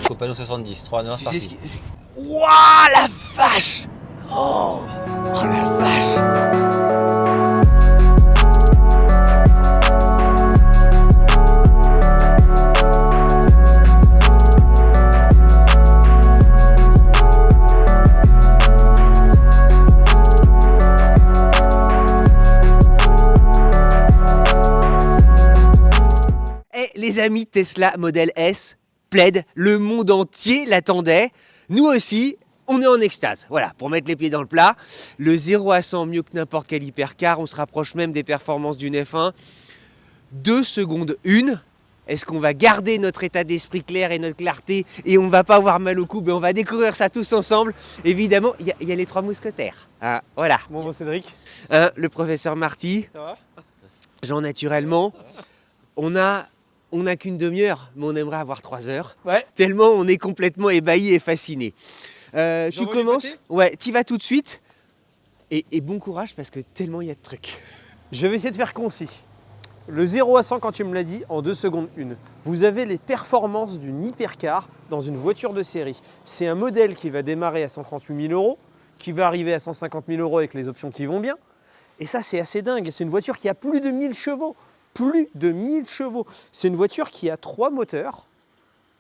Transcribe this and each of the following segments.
Copano 70, 3 9, Tu sais ce qui... Wouah, la vache! Oh la vache! Les amis, Tesla Model S plaide, le monde entier l'attendait. Nous aussi, on est en extase. Voilà, pour mettre les pieds dans le plat. Le 0 à 100 mieux que n'importe quel hypercar. On se rapproche même des performances d'une F1. 2 secondes 1. Est-ce qu'on va garder notre état d'esprit clair et notre clarté et on va pas avoir mal au cou? On va découvrir ça tous ensemble. Évidemment, il y a les 3 mousquetaires. Ah, voilà. Bon, Cédric. Le professeur Marty. Ça va? Jean naturellement. On n'a qu'une demi-heure, mais on aimerait avoir 3 heures. Ouais. Tellement on est complètement ébahi et fasciné. Tu commences? Ouais, tu vas tout de suite. Et bon courage parce que tellement il y a de trucs. Je vais essayer de faire concis. Le 0 à 100, quand tu me l'as dit, en 2 secondes 1. Vous avez les performances d'une hypercar dans une voiture de série. C'est un modèle qui va démarrer à 138 000 €, qui va arriver à 150 000 € avec les options qui vont bien. Et ça, c'est assez dingue. C'est une voiture qui a plus de 1000 chevaux. Plus de 1000 chevaux. C'est une voiture qui a 3 moteurs,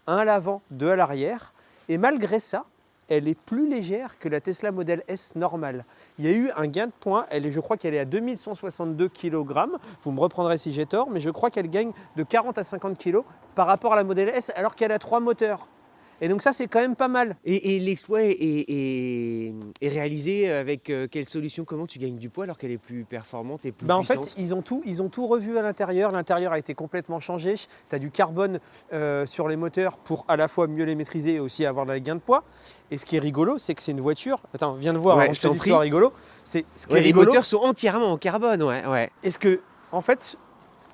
un à l'avant, 2 à l'arrière. Et malgré ça, elle est plus légère que la Tesla Model S normale. Il y a eu un gain de poids, je crois qu'elle est à 2162 kg. Vous me reprendrez si j'ai tort, mais je crois qu'elle gagne de 40 à 50 kg par rapport à la Model S alors qu'elle a 3 moteurs. Et donc ça, c'est quand même pas mal. Et l'exploit est réalisé avec quelle solution? Comment tu gagnes du poids alors qu'elle est plus performante et plus puissante? En fait, ils ont tout revu à l'intérieur. L'intérieur a été complètement changé. Tu as du carbone sur les moteurs pour à la fois mieux les maîtriser et aussi avoir des gains de poids. Et ce qui est rigolo, c'est que c'est une voiture... Attends, viens de voir, ouais, je te dis que c'est rigolo. Les moteurs sont entièrement en carbone, ouais. En fait,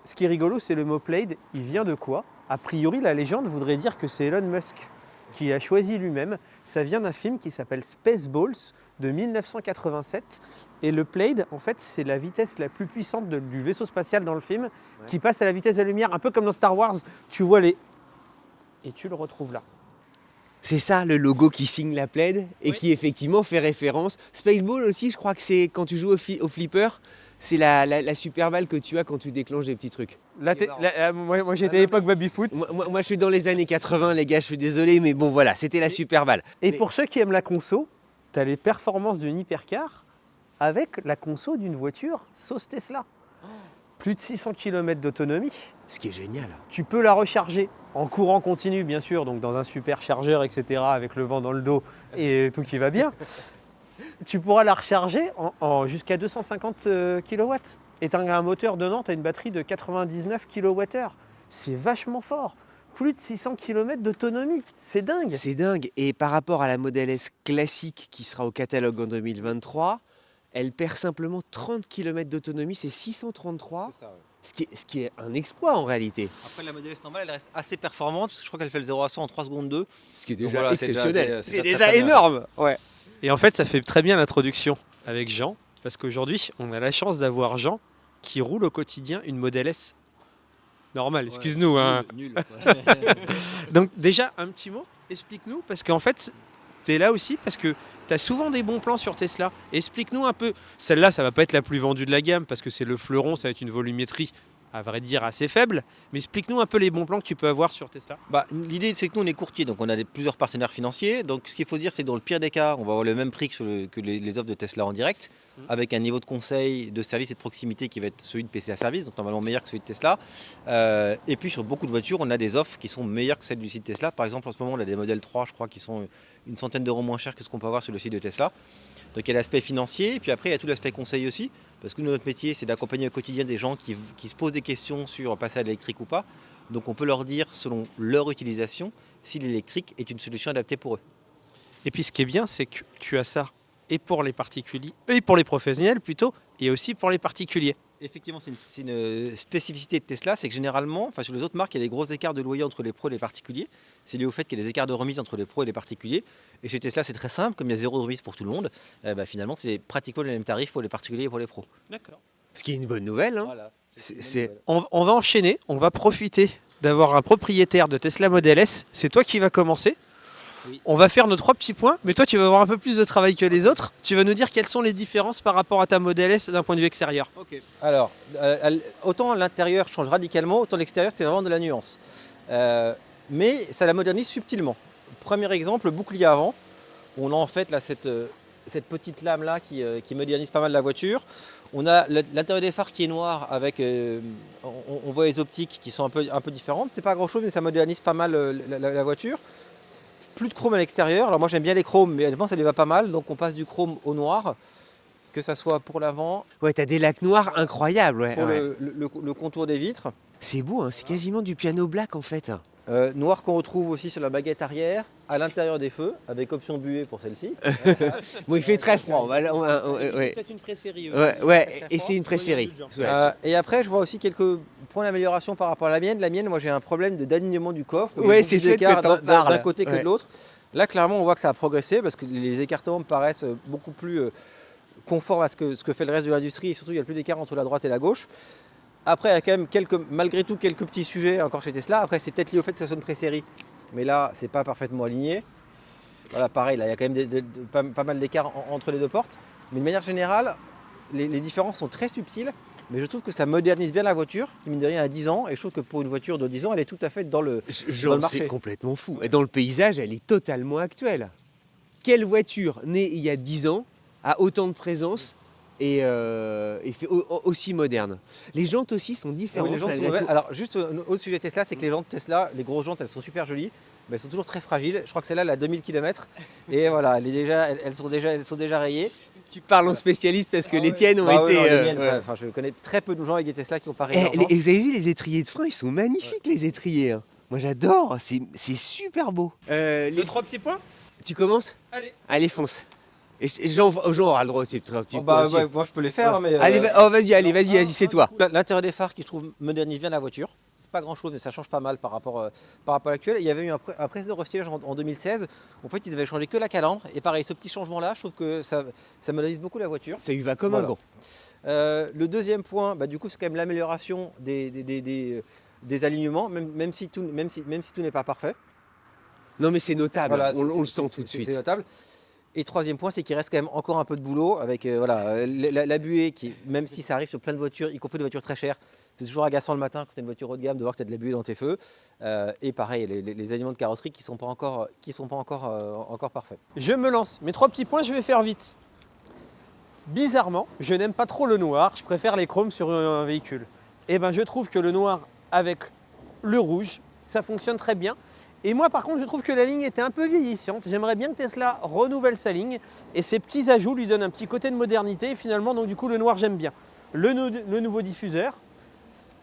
ce qui est rigolo, c'est le mot Plaid. Il vient de quoi? A priori, la légende voudrait dire que c'est Elon Musk qui a choisi lui-même. Ça vient d'un film qui s'appelle Spaceballs de 1987. Et le Plaid, en fait, c'est la vitesse la plus puissante du vaisseau spatial dans le film, qui passe à la vitesse de la lumière, un peu comme dans Star Wars. Tu vois les... Et tu le retrouves là. C'est ça le logo qui signe la Plaid et qui effectivement fait référence. Spaceball aussi, je crois que c'est quand tu joues au flipper, c'est la super balle que tu as quand tu déclenches des petits trucs. Moi j'étais à l'époque baby-foot. Moi je suis dans les années 80 les gars, je suis désolé mais bon voilà, c'était la super balle. Pour ceux qui aiment la conso, tu as les performances d'une hypercar avec la conso d'une voiture sauce Tesla. Plus de 600 km d'autonomie. Ce qui est génial. Tu peux la recharger en courant continu bien sûr, donc dans un super chargeur etc. avec le vent dans le dos et tout qui va bien. Tu pourras la recharger jusqu'à 250 kW. Et tu as un moteur dedans, tu as une batterie de 99 kWh. C'est vachement fort. Plus de 600 km d'autonomie. C'est dingue. C'est dingue. Et par rapport à la Model S classique qui sera au catalogue en 2023, elle perd simplement 30 km d'autonomie. C'est 633. C'est ça, ouais. Ce qui est un exploit en réalité. Après la Model S normale, elle reste assez performante parce que je crois qu'elle fait le 0 à 100 en 3 secondes 2. Ce qui est déjà exceptionnel. C'est déjà énorme. Ouais. Et en fait, ça fait très bien l'introduction avec Jean, parce qu'aujourd'hui, on a la chance d'avoir Jean qui roule au quotidien une Model S. Normal, excuse-nous. Nul. Donc déjà, un petit mot, explique-nous, parce qu'en fait, tu es là aussi parce que tu as souvent des bons plans sur Tesla. Explique-nous un peu, celle-là, ça va pas être la plus vendue de la gamme, parce que c'est le fleuron, ça va être une volumétrie, à vrai dire, assez faible. Mais explique-nous un peu les bons plans que tu peux avoir sur Tesla. L'idée, c'est que nous, on est courtier, donc on a plusieurs partenaires financiers. Donc ce qu'il faut dire, c'est que dans le pire des cas, on va avoir le même prix que les offres de Tesla en direct, avec un niveau de conseil, de service et de proximité qui va être celui de PCA Service, donc normalement meilleur que celui de Tesla. Et puis sur beaucoup de voitures, on a des offres qui sont meilleures que celles du site Tesla. Par exemple, en ce moment, on a des modèles 3, je crois, qui sont une centaine d'euros moins chers que ce qu'on peut avoir sur le site de Tesla. Donc il y a l'aspect financier, et puis après il y a tout l'aspect conseil aussi, parce que notre métier c'est d'accompagner au quotidien des gens qui se posent des questions sur passer à l'électrique ou pas. Donc on peut leur dire selon leur utilisation si l'électrique est une solution adaptée pour eux. Et puis ce qui est bien, c'est que tu as ça et pour les particuliers, et pour les professionnels plutôt, et aussi pour les particuliers. Effectivement, c'est une spécificité de Tesla, c'est que généralement, sur les autres marques, il y a des gros écarts de loyer entre les pros et les particuliers. C'est lié au fait qu'il y a des écarts de remise entre les pros et les particuliers. Et chez Tesla, c'est très simple, comme il y a zéro de remise pour tout le monde, finalement, c'est pratiquement les mêmes tarifs pour les particuliers et pour les pros. D'accord. Ce qui est une bonne nouvelle. Hein. Voilà. On va enchaîner, on va profiter d'avoir un propriétaire de Tesla Model S. C'est toi qui vas commencer. Oui. On va faire nos 3 petits points, mais toi tu vas avoir un peu plus de travail que les autres. Tu vas nous dire quelles sont les différences par rapport à ta Model S d'un point de vue extérieur. Alors, autant l'intérieur change radicalement, autant l'extérieur, c'est vraiment de la nuance. Mais ça la modernise subtilement. Premier exemple, le bouclier avant. On a en fait là, cette petite lame là qui modernise pas mal la voiture. On a l'intérieur des phares qui est noir avec, on voit les optiques qui sont un peu différentes. C'est pas grand chose, mais ça modernise pas mal la voiture. Plus de chrome à l'extérieur. Alors moi j'aime bien les chromes, mais honnêtement ça lui va pas mal. Donc on passe du chrome au noir, que ça soit pour l'avant, Ouais, t'as des lacs noirs incroyables. Ouais, pour ouais. le contour des vitres. C'est beau, hein, c'est quasiment du piano black en fait. Noir qu'on retrouve aussi sur la baguette arrière, à l'intérieur des feux, avec option buée pour celle-ci. Bon, il fait très froid. Ouais, peut-être une pré-série. ouais, et c'est une pré-série. Ouais. Et après, je vois aussi quelques points d'amélioration par rapport à la mienne. La mienne, moi j'ai un problème d'alignement du coffre. où il y a Ouais, beaucoup c'est chouette d'écart que t'en parles. d'un côté que Ouais. de l'autre. Là, clairement, on voit que ça a progressé parce que les écartements me paraissent beaucoup plus conformes à ce que fait le reste de l'industrie. Et surtout, il n'y a plus d'écart entre la droite et la gauche. Après, il y a quand même malgré tout quelques petits sujets encore chez Tesla. Après, c'est peut-être lié au fait que ça soit une pré-série. Mais là, c'est pas parfaitement aligné. Voilà, pareil, là, il y a quand même pas mal d'écart entre les deux portes. Mais de manière générale, les différences sont très subtiles. Mais je trouve que ça modernise bien la voiture, qui mine de rien a 10 ans. Et je trouve que pour une voiture de 10 ans, elle est tout à fait dans le marché. C'est complètement fou. Et dans le paysage, elle est totalement actuelle. Quelle voiture née il y a 10 ans a autant de présence et fait aussi moderne? Les jantes aussi sont différentes. Oui, les jantes sont nouvelles. Alors, juste un autre sujet Tesla, c'est que les jantes Tesla, les grosses jantes, elles sont super jolies, mais elles sont toujours très fragiles. Je crois que celle-là, elle a 2000 km. Et voilà, elles sont déjà rayées. Tu parles en spécialiste parce que les tiennes ont Bah ouais, été... non, les miennes, ouais. enfin, je connais très peu de gens avec des Tesla qui ont pareil. Vous avez vu les étriers de frein, ils sont magnifiques les étriers. Hein. Moi j'adore, c'est super beau. Les 3 petits points. Tu commences? Allez. Allez, fonce. Et Jean aura le droit aussi. Moi je peux les faire, hein, mais. Allez, vas-y, c'est toi. L'intérieur des phares qui je trouve modernise bien la voiture. C'est pas grand chose, mais ça change pas mal par rapport à l'actuel. Il y avait eu un précédent restyling en 2016. En fait, ils avaient changé que la calandre. Et pareil, ce petit changement-là, je trouve que ça modernise beaucoup la voiture. Ça lui va comme Voilà. un gant. Le deuxième point, du coup, c'est quand même l'amélioration des alignements, même si tout n'est pas parfait. Non mais c'est notable, Voilà, on le sent tout de suite. C'est notable. Et troisième point, c'est qu'il reste quand même encore un peu de boulot avec la buée qui, même si ça arrive sur plein de voitures, y compris des voitures très chères, c'est toujours agaçant le matin quand tu as une voiture haut de gamme de voir que tu as de la buée dans tes feux. Et pareil, les aliments de carrosserie qui sont pas encore parfaits. Je me lance. Mes 3 petits points, je vais faire vite. Bizarrement, je n'aime pas trop le noir, je préfère les chromes sur un véhicule. Et ben je trouve que le noir avec le rouge, ça fonctionne très bien. Et moi par contre, je trouve que la ligne était un peu vieillissante. J'aimerais bien que Tesla renouvelle sa ligne et ces petits ajouts lui donnent un petit côté de modernité. Et finalement, donc du coup, le noir, j'aime bien. Le nouveau diffuseur,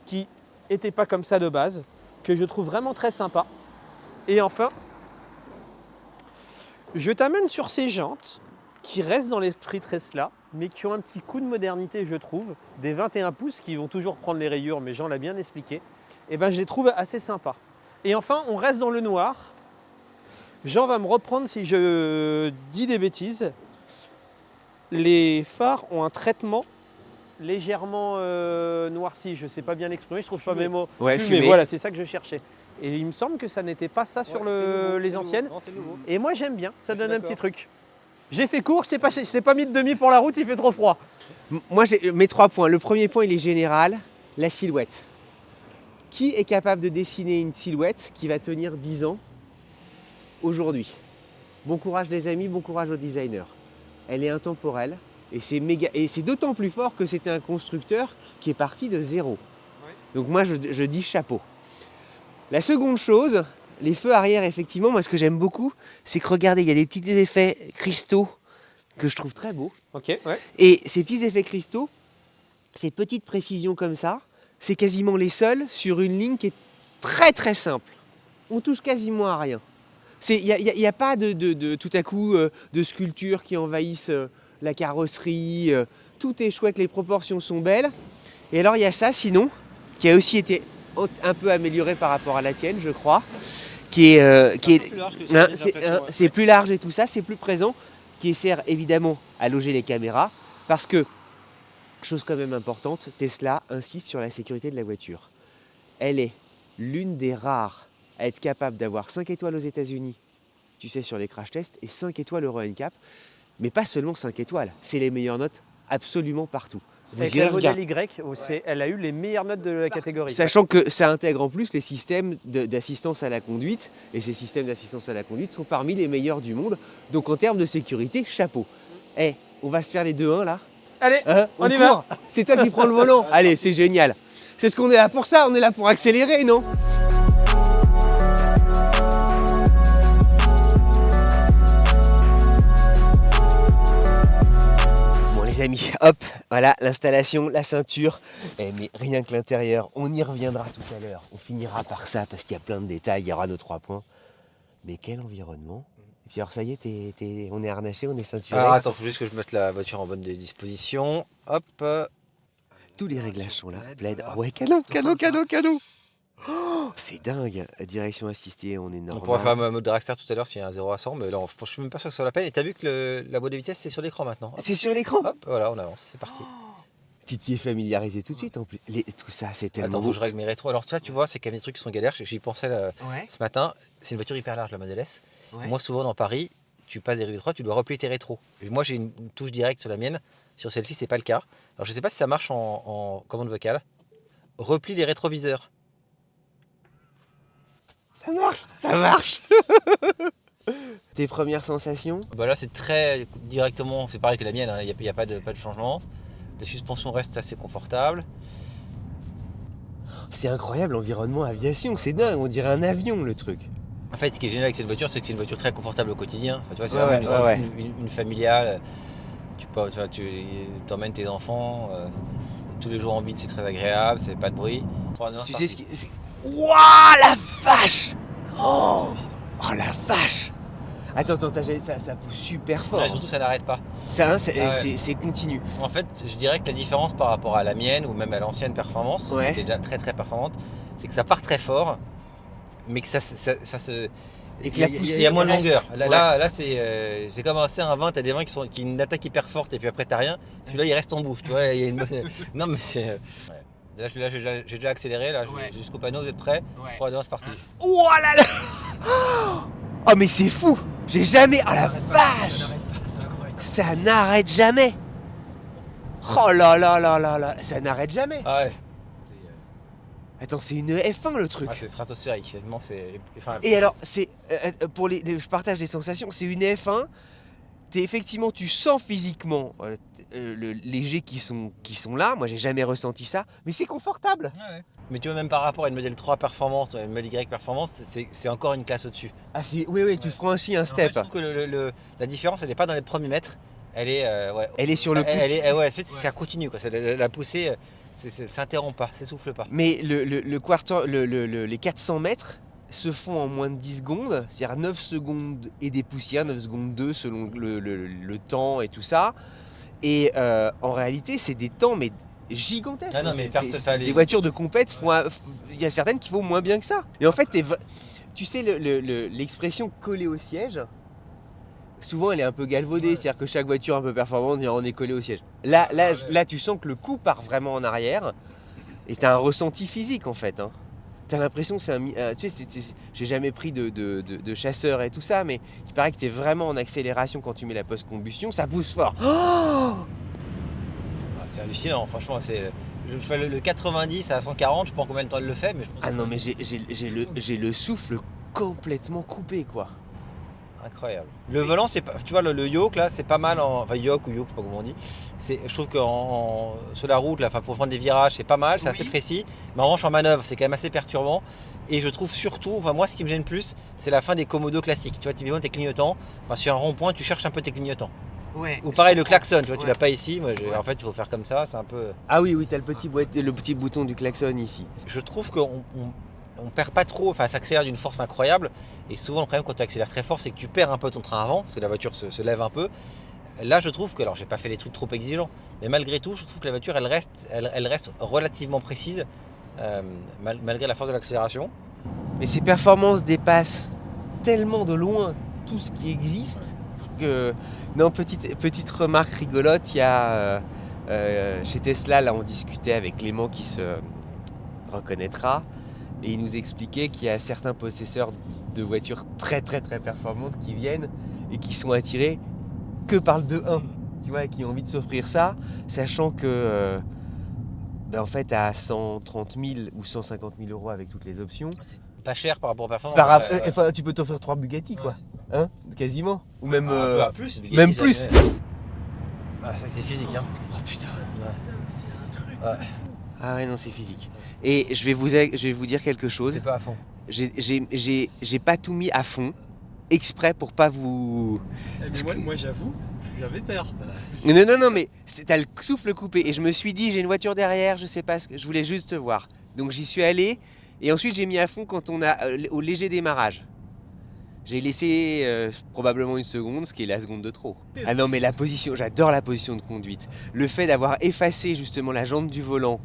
qui n'était pas comme ça de base, que je trouve vraiment très sympa. Et enfin, je t'amène sur ces jantes qui restent dans l'esprit Tesla, mais qui ont un petit coup de modernité, je trouve. Des 21 pouces qui vont toujours prendre les rayures, mais Jean l'a bien expliqué. Et ben, je les trouve assez sympas. Et enfin, on reste dans le noir. Jean va me reprendre si je dis des bêtises. Les phares ont un traitement légèrement noirci. Je ne sais pas bien l'exprimer, je trouve pas mes mots. Ouais, Fumé, fumé. voilà, c'est ça que je cherchais. Et il me semble que ça n'était pas ça sur les anciennes. Non, c'est nouveau. Et moi j'aime bien, ça Je suis donne un d'accord. petit truc. J'ai fait court, je t'ai pas mis de demi pour la route, il fait trop froid. Moi j'ai mes 3 points. Le premier point il est général, la silhouette. Qui est capable de dessiner une silhouette qui va tenir 10 ans aujourd'hui? Bon courage les amis, bon courage aux designers. Elle est intemporelle et c'est d'autant plus fort que c'était un constructeur qui est parti de zéro. Donc moi je dis chapeau. La seconde chose, les feux arrière effectivement, moi ce que j'aime beaucoup, c'est que regardez, il y a des petits effets cristaux que je trouve très beaux. Ok, ouais. Et ces petits effets cristaux, ces petites précisions comme ça, c'est quasiment les seuls sur une ligne qui est très très simple. On touche quasiment à rien. Il n'y a pas de tout à coup de sculptures qui envahissent la carrosserie. Tout est chouette, les proportions sont belles. Et alors il y a ça sinon, qui a aussi été un peu amélioré par rapport à la tienne, je crois. C'est plus large et tout ça, c'est plus présent, qui sert évidemment à loger les caméras, parce que, chose quand même importante, Tesla insiste sur la sécurité de la voiture. Elle est l'une des rares à être capable d'avoir 5 étoiles aux États-Unis, tu sais, sur les crash tests, et 5 étoiles Euro NCAP. Mais pas seulement 5 étoiles, c'est les meilleures notes absolument partout. Avec irez la modèle regarder. Y, elle a eu les meilleures notes de la catégorie. Sachant que ça intègre en plus les systèmes d'assistance à la conduite, et ces systèmes d'assistance à la conduite sont parmi les meilleurs du monde. Donc en termes de sécurité, chapeau. Eh, on va se faire les 2-1 là. Allez, Hein, on y va. court. C'est toi qui prends le volant. Allez, c'est génial. C'est ce qu'on est là pour ça, on est là pour accélérer, non? Bon les amis, hop, voilà l'installation, la ceinture. Eh, mais rien que l'intérieur, on y reviendra tout à l'heure. On finira par ça parce qu'il y a plein de détails, il y aura nos 3 points. Mais quel environnement. Et puis alors ça y est, on est harnaché, on est ceinturé. Alors attends, faut juste que je mette la voiture en bonne disposition. Hop. Tous les réglages sont là. Plaid. Ah ouais, cadeau. Oh, c'est dingue. Direction assistée, on est On normal. pourra faire un mode dragster tout à l'heure s'il y a un 0 à 100, mais là, je suis même pas sûr que ce soit la peine. Et t'as vu que la boîte de vitesse, c'est sur l'écran maintenant. Hop, C'est sur l'écran. hop, voilà, on avance, c'est parti. Tu t'y es familiarisé tout de suite en plus. Tout ça, c'est tellement Attends, faut beau. que je règle mes rétros. Alors tu vois, c'est qu'il y a des trucs qui sont galères. J'y pensais là, Ouais, ce matin. C'est une voiture hyper large, la Model S. ouais. Moi, souvent dans Paris, tu passes des rues étroites, tu dois replier tes rétros. Et moi, j'ai une touche directe sur la mienne. Sur celle-ci, c'est pas le cas. Alors, je sais pas si ça marche en commande vocale. Replie les rétroviseurs. Ça marche. Tes premières sensations? Bah là, c'est très directement, c'est pareil que la mienne. Il n'y a pas de changement. La suspension reste assez confortable. C'est incroyable, l'environnement aviation, c'est dingue, on dirait un avion le truc. En fait, ce qui est génial avec cette voiture, c'est que c'est une voiture très confortable au quotidien. Enfin, tu vois, c'est Ouais, vraiment ouais. une familiale. Tu emmènes tes enfants. Tous les jours en vide, c'est très agréable. C'est pas de bruit. Tu sais ce qui. Wouah, la vache! Oh la vache! Attends, ça pousse super fort. Ouais, surtout, ça n'arrête pas. Ça, hein, c'est Ah ouais. c'est continu. En fait, je dirais que la différence par rapport à la mienne ou même à l'ancienne performance, Ouais. qui était déjà très très performante, c'est que ça part très fort, mais que ça se. Et que la il y poussée a moins de reste. longueur. Ouais. Là c'est comme un C120, t'as des vins qui ont une attaque hyper forte et puis après t'as rien. Celui-là il reste en bouffe, tu vois. Il y a une bonne... Non mais c'est. Ouais. Là j'ai déjà accéléré, là Ouais. jusqu'au panneau, vous êtes prêts? 3, 2, 1, c'est parti. Oh là là! Oh mais c'est fou! J'ai jamais. Oh la vache! C'est incroyable. Ça n'arrête jamais! Oh là là là là là! Ça n'arrête jamais! Ah ouais. Attends, c'est une F1 le truc! Ah, c'est stratosphérique, tellement c'est. Enfin, Et alors, c'est pour je partage des sensations. C'est une F1. Effectivement, tu sens physiquement les jets qui sont là. Moi, j'ai jamais ressenti ça, mais c'est confortable. ouais. Mais tu vois, même par rapport à une modèle 3 performance ou à une modèle Y performance, c'est encore une classe au-dessus. Ah si, oui, tu franchis un step. En fait, je trouve que la différence, elle n'est pas dans les premiers mètres. Elle est, ouais. Elle est sur le pouce. Ouais, en fait, ça continue. Quoi. La poussée, ça s'interrompt pas, s'essouffle pas. Mais les 400 mètres se font en moins de 10 secondes, c'est-à-dire 9 secondes et des poussières, 9 secondes 2 selon le temps et tout ça. Et en réalité, c'est des temps mais gigantesques. Ah non, mais Des voitures de compète, il y a certaines qui vont moins bien que ça. Et en fait, tu sais, l'expression coller au siège, souvent elle est un peu galvaudée, c'est-à-dire que chaque voiture un peu performante, on est collé au siège. Là, tu sens que le coup part vraiment en arrière, et c'est un ressenti physique en fait. Hein. T'as l'impression que c'est un... tu sais, j'ai jamais pris de chasseur et tout ça, mais il paraît que t'es vraiment en accélération quand tu mets la post-combustion, ça pousse fort. Oh C'est hallucinant, franchement. Je fais le 90 à 140, je sais pas en combien de temps elle le fait, mais je pense Ah que non, mais j'ai le souffle complètement coupé, quoi. incroyable. Le volant, c'est pas, tu vois, le yoke là, c'est pas mal. Enfin, yoke ou yoke, je sais pas comment on dit. Je trouve que sur la route, là, pour prendre des virages, c'est pas mal, c'est assez précis. Mais en revanche, en manœuvre, c'est quand même assez perturbant. Et je trouve surtout, enfin, moi, ce qui me gêne plus, c'est la fin des commodos classiques. Tu vois, typiquement tes clignotants. Enfin, sur un rond-point, tu cherches un peu tes clignotants. Ouais. Ou pareil, le klaxon, tu vois, tu l'as pas ici. Moi, en fait, il faut faire comme ça, c'est un peu. Ah oui, t'as le petit bouton du klaxon ici. Je trouve qu'on perd pas trop, enfin ça accélère d'une force incroyable. Et souvent le problème quand tu accélères très fort, c'est que tu perds un peu ton train avant, parce que la voiture se lève un peu. Là je trouve que, alors j'ai pas fait des trucs trop exigeants, mais malgré tout je trouve que la voiture elle reste relativement précise, malgré la force de l'accélération. Mais ces performances dépassent tellement de loin tout ce qui existe que... Non, petite remarque rigolote, il y a chez Tesla, là on discutait avec Clément qui se reconnaîtra. Et il nous expliquait qu'il y a certains possesseurs de voitures très très très performantes qui viennent et qui sont attirés que par le 2.1, tu vois, et qui ont envie de s'offrir ça, sachant que en fait à 130 000 ou 150 000 euros avec toutes les options, C'est pas cher par rapport aux performances. enfin, tu peux t'offrir 3 Bugatti quoi, hein, quasiment, ou même plus. même plus. Ah, ça c'est physique, hein. Oh putain. Ouais. Ah ouais, non, c'est physique. Et je vais vous dire quelque chose. C'est pas à fond. J'ai pas tout mis à fond, exprès pour pas vous... moi j'avoue, j'avais peur. Non, mais t'as le souffle coupé. Et je me suis dit, j'ai une voiture derrière, je sais pas ce que... Je voulais juste te voir. Donc j'y suis allé. Et ensuite, j'ai mis à fond quand on a au léger démarrage. J'ai laissé probablement une seconde, ce qui est la seconde de trop. Ah non, mais la position, j'adore la position de conduite. Le fait d'avoir effacé justement la jante du volant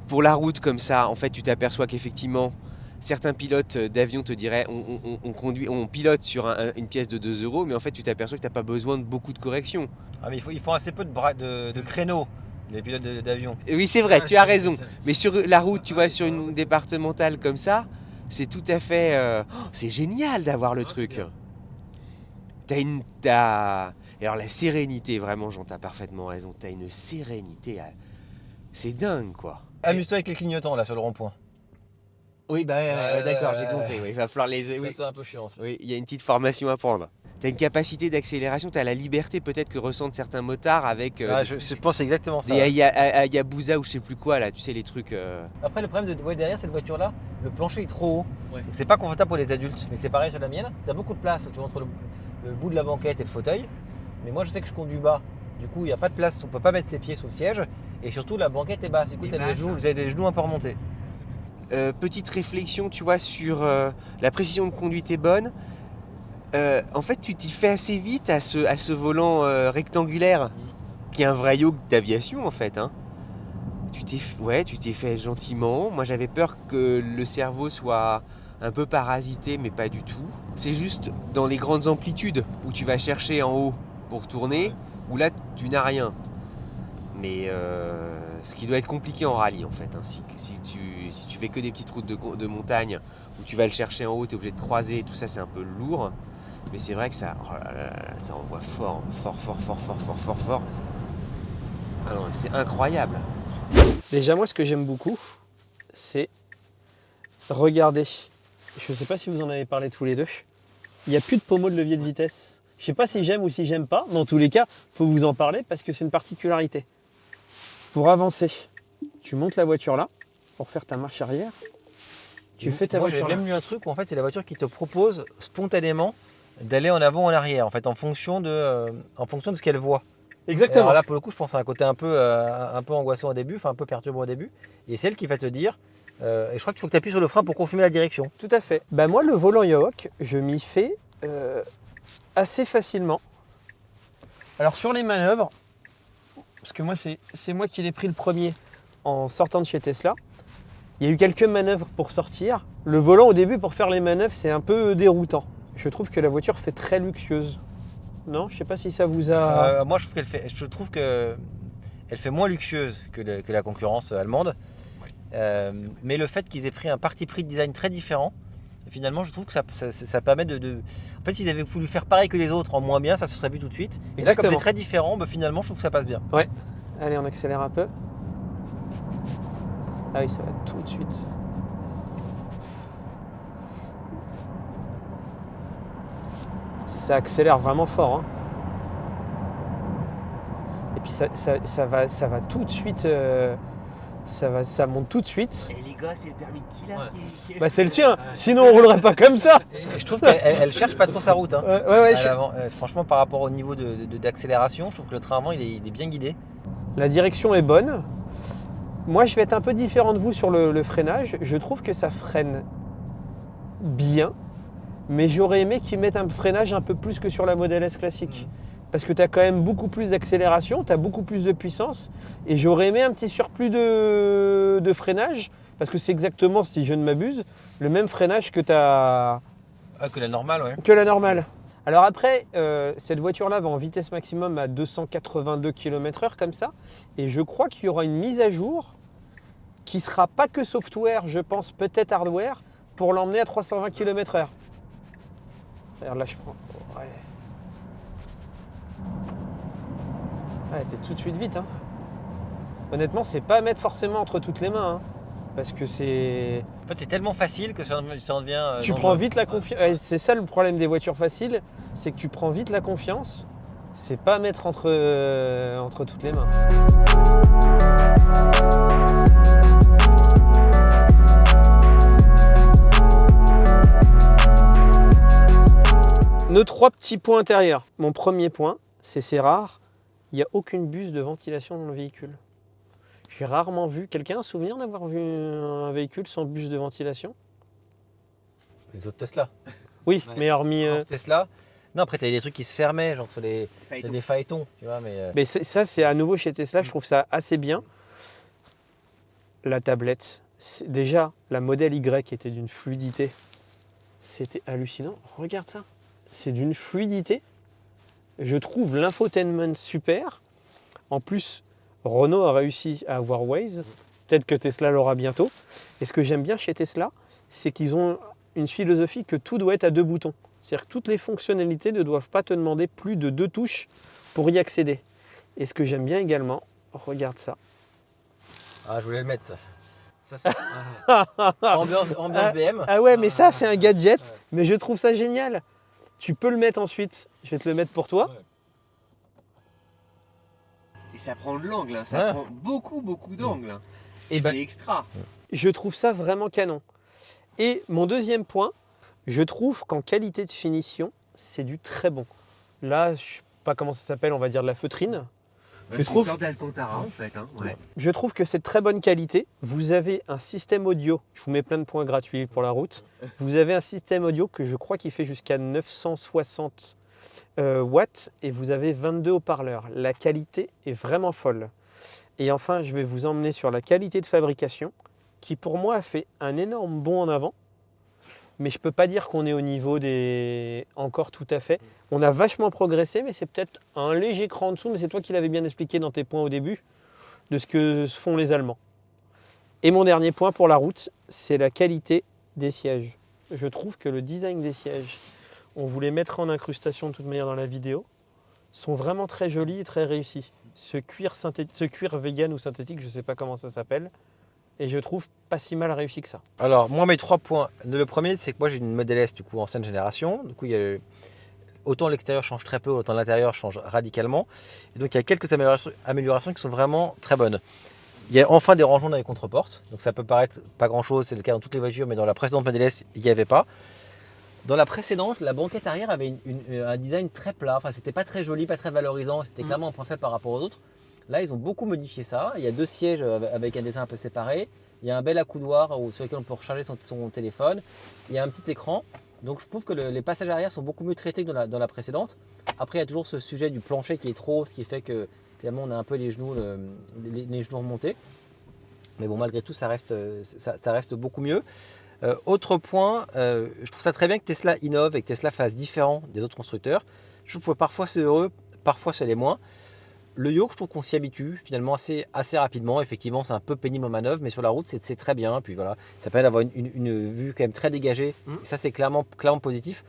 pour la route comme ça, en fait, tu t'aperçois qu'effectivement, certains pilotes d'avion te diraient on pilote sur une pièce de 2 euros, mais en fait, tu t'aperçois que tu n'as pas besoin de beaucoup de corrections. Ah, mais ils font assez peu de créneaux, les pilotes d'avion. Et oui, c'est vrai, tu as raison. Mais sur la route, tu vois, sur une départementale comme ça, c'est tout à fait... c'est génial d'avoir le truc. Et alors la sérénité, vraiment, Jean, t'as parfaitement raison. T'as une sérénité, c'est dingue, quoi. Amuse-toi avec les clignotants là sur le rond-point. Oui, d'accord, j'ai compris. Oui, il va falloir les... Ça, Oui, c'est un peu chiant. Ça. oui, il y a une petite formation à prendre. T'as une capacité d'accélération, t'as la liberté peut-être que ressentent certains motards avec Je pense exactement ça. des Hayabusa ou je sais plus quoi, là, tu sais, les trucs... Après, le problème derrière cette voiture-là, le plancher est trop haut. Ouais. Donc, c'est pas confortable pour les adultes. Mais c'est pareil sur la mienne. T'as beaucoup de place, tu vois, entre le bout de la banquette et le fauteuil. Mais moi, je sais que je conduis bas. Du coup, il n'y a pas de place. On peut pas mettre ses pieds sous le siège. Et surtout, la banquette est basse. Du coup, t'as des genoux un peu remontés. Petite réflexion, tu vois, sur la précision de conduite est bonne. En fait, tu t'y fais assez vite à ce volant rectangulaire, qui est un vrai yoke d'aviation, en fait. Hein. Tu t'es fait gentiment. Moi, j'avais peur que le cerveau soit un peu parasité, mais pas du tout. C'est juste dans les grandes amplitudes où tu vas chercher en haut pour tourner, où là, tu n'as rien. Mais ce qui doit être compliqué en rallye, en fait. Hein. Si tu fais que des petites routes de montagne, où tu vas le chercher en haut, tu es obligé de croiser, tout ça, c'est un peu lourd. Mais c'est vrai que ça envoie fort. Ah non, c'est incroyable. Déjà, moi, ce que j'aime beaucoup, c'est regarder. Je ne sais pas si vous en avez parlé tous les deux. Il n'y a plus de pommeau de levier de vitesse. Je ne sais pas si j'aime ou si j'aime pas. Dans tous les cas, il faut vous en parler parce que c'est une particularité. Pour avancer, tu montes la voiture là, pour faire ta marche arrière. Tu fais ta voiture J'ai là. même lu un truc où en fait, c'est la voiture qui te propose spontanément d'aller en avant ou en arrière, en fait, en fonction de ce qu'elle voit. Exactement. Alors là, pour le coup, je pense à un côté un peu angoissant au début, enfin un peu perturbant au début. Et c'est elle qui va te dire, et je crois qu'il faut que tu appuies sur le frein pour confirmer la direction. Tout à fait. Bah moi, le volant Yahok, je m'y fais assez facilement. Alors sur les manœuvres, parce que moi, c'est moi qui l'ai pris le premier en sortant de chez Tesla. Il y a eu quelques manœuvres pour sortir. Le volant, au début, pour faire les manœuvres, c'est un peu déroutant. Je trouve que la voiture fait très luxueuse. Non, je sais pas si ça vous a... Moi, je trouve qu'elle fait moins luxueuse que la concurrence allemande. Mais le fait qu'ils aient pris un parti pris de design très différent, finalement, je trouve que ça permet de... En fait, s'ils avaient voulu faire pareil que les autres en moins bien, ça se serait vu tout de suite. Et là, comme c'est très différent, finalement, je trouve que ça passe bien. Ouais. Allez, on accélère un peu. Ah oui, ça va tout de suite. Ça accélère vraiment fort. Hein. Et puis ça va tout de suite. Ça monte tout de suite. Et les gars, c'est le permis de qui là Bah c'est le tien, sinon on roulerait pas comme ça. Et je trouve qu'elle cherche pas trop sa route. Hein. Ouais, franchement, par rapport au niveau d'accélération, je trouve que le train avant, il est bien guidé. La direction est bonne. Moi, je vais être un peu différent de vous sur le freinage. Je trouve que ça freine bien, mais j'aurais aimé qu'ils mettent un freinage un peu plus que sur la Model S classique. Parce que tu as quand même beaucoup plus d'accélération, tu as beaucoup plus de puissance. Et j'aurais aimé un petit surplus de freinage, parce que c'est exactement, si je ne m'abuse, le même freinage que tu as... Que la normale, ouais. Que la normale. Alors après, cette voiture-là va en vitesse maximum à 282 km/h comme ça. Et je crois qu'il y aura une mise à jour qui sera pas que software, je pense, peut-être hardware, pour l'emmener à 320 km/h. Regarde, là, je prends. Ouais. Ouais, t'es tout de suite vite. Hein. Honnêtement, c'est pas à mettre forcément entre toutes les mains. Hein, parce que c'est. En fait, c'est tellement facile que ça en devient. Tu prends vite la confiance. Ouais, c'est ça le problème des voitures faciles, c'est que tu prends vite la confiance. C'est pas à mettre entre toutes les mains. Nos 3 petits points intérieurs. Mon premier point, c'est rare, il n'y a aucune buse de ventilation dans le véhicule. J'ai rarement vu, quelqu'un a un souvenir d'avoir vu un véhicule sans buse de ventilation? Les autres Tesla. Oui, Ouais. mais hormis... Tesla. Non, après, tu as des trucs qui se fermaient, genre sur les phaétons, tu vois. Mais ça, c'est à nouveau chez Tesla, je trouve ça assez bien. La tablette, déjà, la modèle Y était d'une fluidité. C'était hallucinant. Regarde ça. C'est d'une fluidité. Je trouve l'infotainment super. En plus, Renault a réussi à avoir Waze. Peut-être que Tesla l'aura bientôt. Et ce que j'aime bien chez Tesla, c'est qu'ils ont une philosophie que tout doit être à 2 boutons. C'est-à-dire que toutes les fonctionnalités ne doivent pas te demander plus de 2 touches pour y accéder. Et ce que j'aime bien également, regarde ça. Ah, je voulais le mettre, ça. Ça, c'est ambiance BM. Ah ouais, mais ça, c'est un gadget, mais je trouve ça génial. Tu peux le mettre ensuite. Je vais te le mettre pour toi. Et ça prend de l'angle, hein. Ça prend beaucoup d'angle. Hein. Et c'est extra. Je trouve ça vraiment canon. Et mon deuxième point, je trouve qu'en qualité de finition, c'est du très bon. Là, je ne sais pas comment ça s'appelle, on va dire de la feutrine. Je trouve une sorte d'Alcantara en fait. Hein. Ouais. Je trouve que c'est de très bonne qualité. Vous avez un système audio, je vous mets plein de points gratuits pour la route. Vous avez un système audio que je crois qu'il fait jusqu'à 960 watts et vous avez 22 haut-parleurs. La qualité est vraiment folle. Et enfin, je vais vous emmener sur la qualité de fabrication qui pour moi a fait un énorme bond en avant. Mais je ne peux pas dire qu'on est au niveau des... Encore tout à fait. On a vachement progressé, mais c'est peut-être un léger cran en dessous, mais c'est toi qui l'avais bien expliqué dans tes points au début, de ce que font les Allemands. Et mon dernier point pour la route, c'est la qualité des sièges. Je trouve que le design des sièges, on voulait mettre en incrustation de toute manière dans la vidéo, sont vraiment très jolis et très réussis. Ce cuir vegan ou synthétique, je ne sais pas comment ça s'appelle, et je trouve pas si mal réussi que ça. Alors, moi, mes 3 points. Le premier, c'est que moi, j'ai une Model S, du coup, ancienne génération. Du coup, autant l'extérieur change très peu, autant l'intérieur change radicalement. Et donc, il y a quelques améliorations qui sont vraiment très bonnes. Il y a enfin des rangements dans les contreportes. Donc, ça peut paraître pas grand-chose, c'est le cas dans toutes les voitures, mais dans la précédente Model S, il n'y avait pas. Dans la précédente, la banquette arrière avait un design très plat. Enfin, c'était pas très joli, pas très valorisant. C'était clairement un point faible par rapport aux autres. Là, ils ont beaucoup modifié ça. Il y a 2 sièges avec un dessin un peu séparé. Il y a un bel accoudoir sur lequel on peut recharger son téléphone. Il y a un petit écran. Donc, je trouve que les passages arrière sont beaucoup mieux traités que dans la précédente. Après, il y a toujours ce sujet du plancher qui est trop haut, ce qui fait que finalement, on a un peu les genoux remontés. Mais bon, malgré tout, ça reste beaucoup mieux. Autre point, je trouve ça très bien que Tesla innove et que Tesla fasse différent des autres constructeurs. Je trouve que parfois c'est heureux, parfois ça l'est moins. Le yoke, je trouve qu'on s'y habitue finalement assez rapidement. Effectivement, c'est un peu pénible en manœuvre, mais sur la route, c'est très bien. Puis voilà, ça permet d'avoir une vue quand même très dégagée. Et ça, c'est clairement positif.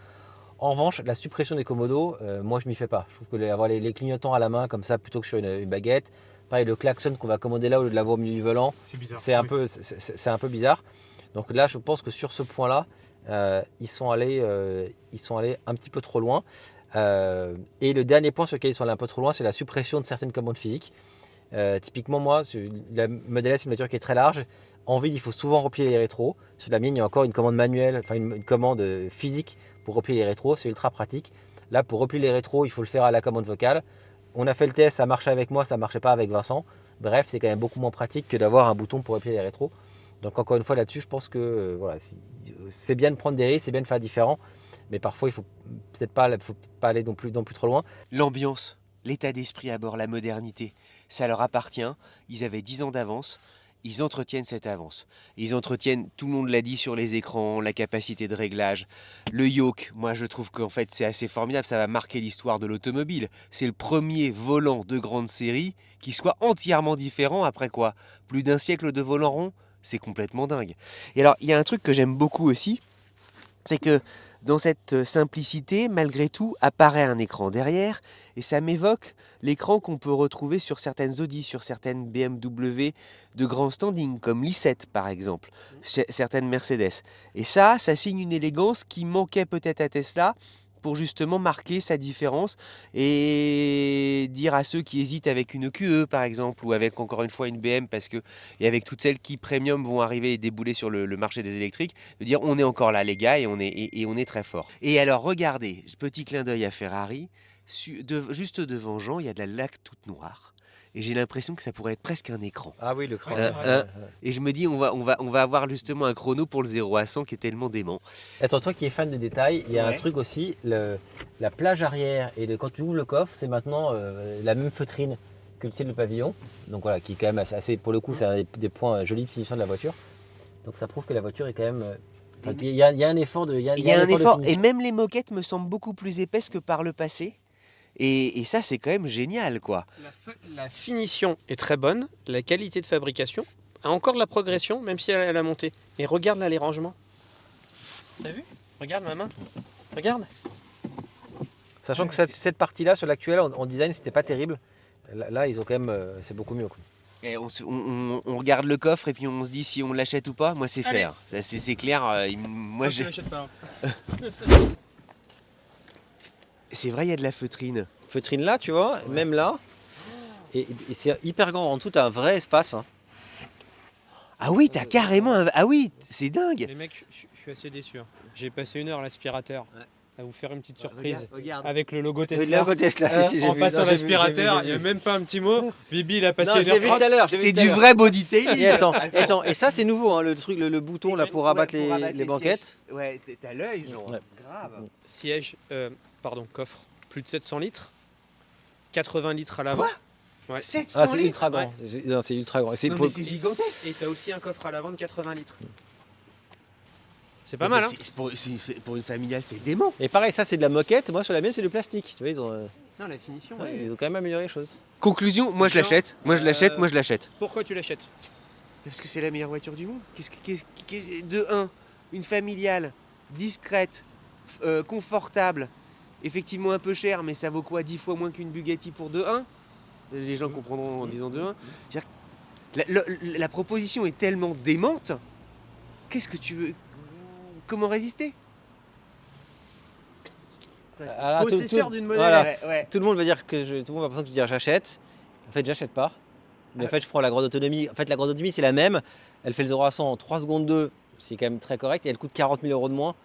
En revanche, la suppression des commodos, moi, je m'y fais pas. Je trouve que avoir les clignotants à la main comme ça plutôt que sur une baguette. Pareil, le klaxon qu'on va commander là au lieu de l'avoir au milieu du volant, c'est un peu bizarre. Donc là, je pense que sur ce point-là, ils sont allés un petit peu trop loin. Et le dernier point sur lequel ils sont allés un peu trop loin, c'est la suppression de certaines commandes physiques. Typiquement, moi, la Model S, c'est une voiture qui est très large. En ville, il faut souvent replier les rétros. Sur la mienne, il y a encore une commande manuelle, enfin une commande physique pour replier les rétros. C'est ultra pratique. Là, pour replier les rétros, il faut le faire à la commande vocale. On a fait le test, ça marchait avec moi, ça ne marchait pas avec Vincent. Bref, c'est quand même beaucoup moins pratique que d'avoir un bouton pour replier les rétros. Donc encore une fois là-dessus, je pense que voilà, c'est bien de prendre des risques, c'est bien de faire différent, mais parfois il faut peut-être pas aller non plus trop loin. L'ambiance, l'état d'esprit à bord, la modernité, ça leur appartient. Ils avaient 10 ans d'avance. Ils entretiennent cette avance. Ils entretiennent, tout le monde l'a dit, sur les écrans, la capacité de réglage. Le yoke, moi je trouve qu'en fait c'est assez formidable, ça va marquer l'histoire de l'automobile. C'est le premier volant de grande série qui soit entièrement différent après quoi? Plus d'un siècle de volant rond? C'est complètement dingue. Et alors, il y a un truc que j'aime beaucoup aussi, c'est que dans cette simplicité, malgré tout, apparaît un écran derrière, et ça m'évoque l'écran qu'on peut retrouver sur certaines Audi, sur certaines BMW de grand standing, comme l'i7 par exemple, certaines Mercedes. Et ça signe une élégance qui manquait peut-être à Tesla, pour justement marquer sa différence et dire à ceux qui hésitent avec une QE par exemple, ou avec encore une fois une BM, et avec toutes celles qui premium vont arriver et débouler sur le marché des électriques, de dire on est encore là les gars et on est très fort. Et alors regardez, petit clin d'œil à Ferrari, juste devant Jean il y a de la laque toute noire. Et j'ai l'impression que ça pourrait être presque un écran. Ah oui, le chrono. Et je me dis, on va avoir justement un chrono pour le 0 à 100 qui est tellement dément. Attends, toi qui es fan de détails, il y a un truc aussi, la plage arrière et quand tu ouvres le coffre, c'est maintenant la même feutrine que le ciel du pavillon. Donc voilà, qui est quand même assez pour le coup, c'est un des points jolis de finition de la voiture. Donc ça prouve que la voiture est quand même. Il y a un effort de. Il y a un effort et même les moquettes me semblent beaucoup plus épaisses que par le passé. Et ça, c'est quand même génial, quoi. La finition est très bonne, la qualité de fabrication a encore de la progression, même si elle a monté. Et regarde là les rangements. T'as vu? Regarde ma main. Regarde. Sachant que cette partie-là, sur l'actuel, en design, c'était pas terrible. Là, ils ont quand même. C'est beaucoup mieux, quoi. Et on regarde le coffre et puis on se dit si on l'achète ou pas. Moi, c'est faire. C'est clair. Moi, je l'achète pas. C'est vrai, il y a de la feutrine. Feutrine là, tu vois, même là. Et c'est hyper grand. En dessous, tu as un vrai espace. Hein. Ah oui, t'as carrément un... Ah oui, c'est dingue. Les mecs, je suis assez déçu. J'ai passé 1 heure à l'aspirateur. À vous faire une petite surprise. Regarde. Avec le logo Tesla. Le logo Tesla, si, en passant l'aspirateur, il n'y a même pas un petit mot. Bibi, il a passé 1h30. C'est du vrai body detailing. Et attends, et ça c'est nouveau, hein, le truc, le bouton là pour abattre les banquettes. Ouais, t'as l'œil, genre. Ouais. Grave. Siège, coffre, plus de 700 litres. 80 litres à l'avant. Quoi? Ouais. 700 Ah, c'est litres. ultra grand. Non, c'est ultra grand. Non, mais c'est gigantesque. Et tu as aussi un coffre à l'avant de 80 litres. C'est pas mal, hein? Pour une familiale, c'est dément. Et pareil, ça c'est de la moquette. Moi sur la mienne c'est du plastique. Tu vois, ils ont, Non, la finition. ils ont quand même amélioré les choses. Conclusion, moi je l'achète. Moi je l'achète. Pourquoi tu l'achètes? Parce que c'est la meilleure voiture du monde. De 1, une familiale, discrète, confortable, effectivement un peu chère, mais ça vaut quoi 10 fois moins qu'une Bugatti pour 2.1 ? Les gens comprendront en disant 2.1. La proposition est tellement démente. Qu'est-ce que tu veux? Comment résister? Alors, Possesseur d'une Model voilà, S. tout le monde va dire que tout le monde va penser que je dis j'achète. En fait, j'achète pas. Mais en fait, je prends la grande autonomie. En fait, la grande autonomie, c'est la même. Elle fait le 0 à 100 en 3 secondes 2. C'est quand même très correct. Et elle coûte 40 000 € de moins.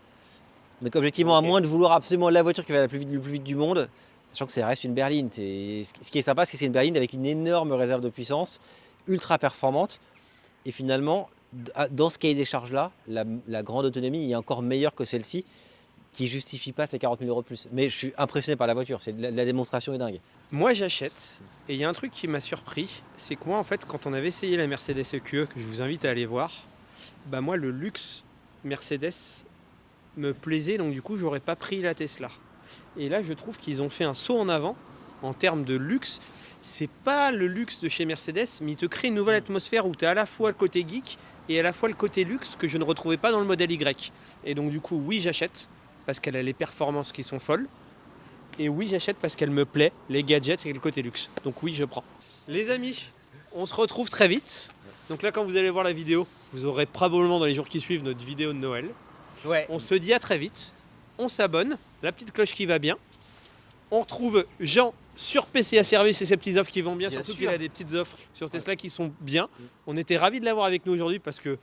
Donc, objectivement, à moins de vouloir absolument la voiture qui va le plus vite du monde, sachant que ça reste une berline. Ce qui est sympa, c'est que c'est une berline avec une énorme réserve de puissance, ultra performante. Et finalement, dans ce cahier des charges-là, la grande autonomie est encore meilleure que celle-ci, qui ne justifie pas ces 40 000 € de plus. Mais je suis impressionné par la voiture. La démonstration est dingue. Moi, j'achète. Et il y a un truc qui m'a surpris, c'est que moi, en fait, quand on avait essayé la Mercedes EQE, que je vous invite à aller voir, bah moi, le luxe Mercedes me plaisait, donc du coup, j'aurais pas pris la Tesla. Et là, je trouve qu'ils ont fait un saut en avant en termes de luxe. C'est pas le luxe de chez Mercedes, mais ils te créent une nouvelle atmosphère où tu as à la fois le côté geek et à la fois le côté luxe que je ne retrouvais pas dans le modèle Y. Et donc, du coup, oui, j'achète parce qu'elle a les performances qui sont folles. Et oui, j'achète parce qu'elle me plaît, les gadgets et le côté luxe. Donc oui, je prends. Les amis, on se retrouve très vite. Donc là, quand vous allez voir la vidéo, vous aurez probablement dans les jours qui suivent notre vidéo de Noël. Ouais. On se dit à très vite. On s'abonne, la petite cloche qui va bien. On retrouve Jean sur PCA Service et ses petites offres qui vont bien. Surtout qu'il a des petites offres sur Tesla qui sont bien. On était ravis de l'avoir avec nous aujourd'hui parce que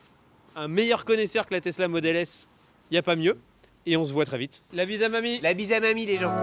un meilleur connaisseur que la Tesla Model S, il n'y a pas mieux. Et on se voit très vite. La bise à mamie. La bise à mamie, les gens.